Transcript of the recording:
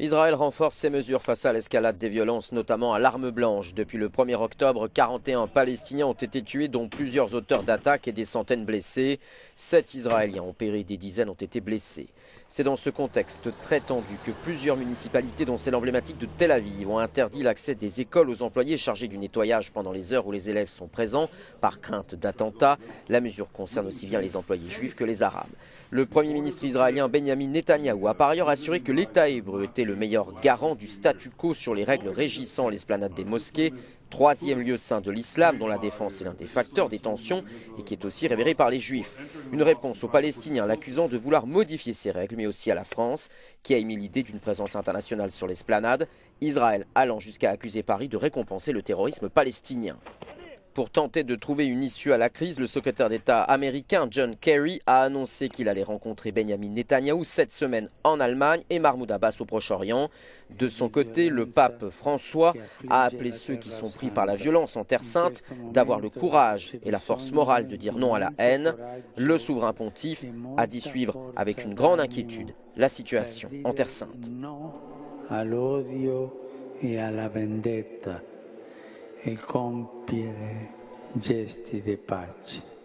Israël renforce ses mesures face à l'escalade des violences, notamment à l'arme blanche. Depuis le 1er octobre, 41 Palestiniens ont été tués, dont plusieurs auteurs d'attaques et des centaines blessés. 7 Israéliens ont péri, des dizaines ont été blessés. C'est dans ce contexte très tendu que plusieurs municipalités, dont celle emblématique de Tel Aviv, ont interdit l'accès des écoles aux employés chargés du nettoyage pendant les heures où les élèves sont présents, par crainte d'attentats. La mesure concerne aussi bien les employés juifs que les arabes. Le Premier ministre israélien Benjamin Netanyahou a par ailleurs assuré que l'État hébreu était le meilleur garant du statu quo sur les règles régissant l'esplanade des mosquées, troisième lieu saint de l'islam dont la défense est l'un des facteurs des tensions et qui est aussi révéré par les juifs. Une réponse aux Palestiniens l'accusant de vouloir modifier ces règles, mais aussi à la France, qui a émis l'idée d'une présence internationale sur l'esplanade, Israël allant jusqu'à accuser Paris de récompenser le terrorisme palestinien. Pour tenter de trouver une issue à la crise, le secrétaire d'État américain John Kerry a annoncé qu'il allait rencontrer Benjamin Netanyahou cette semaine en Allemagne et Mahmoud Abbas au Proche-Orient. De son côté, le pape François a appelé ceux qui sont pris par la violence en Terre Sainte d'avoir le courage et la force morale de dire non à la haine. Le souverain pontife a dit suivre avec une grande inquiétude la situation en Terre Sainte. E compiere gesti di pace.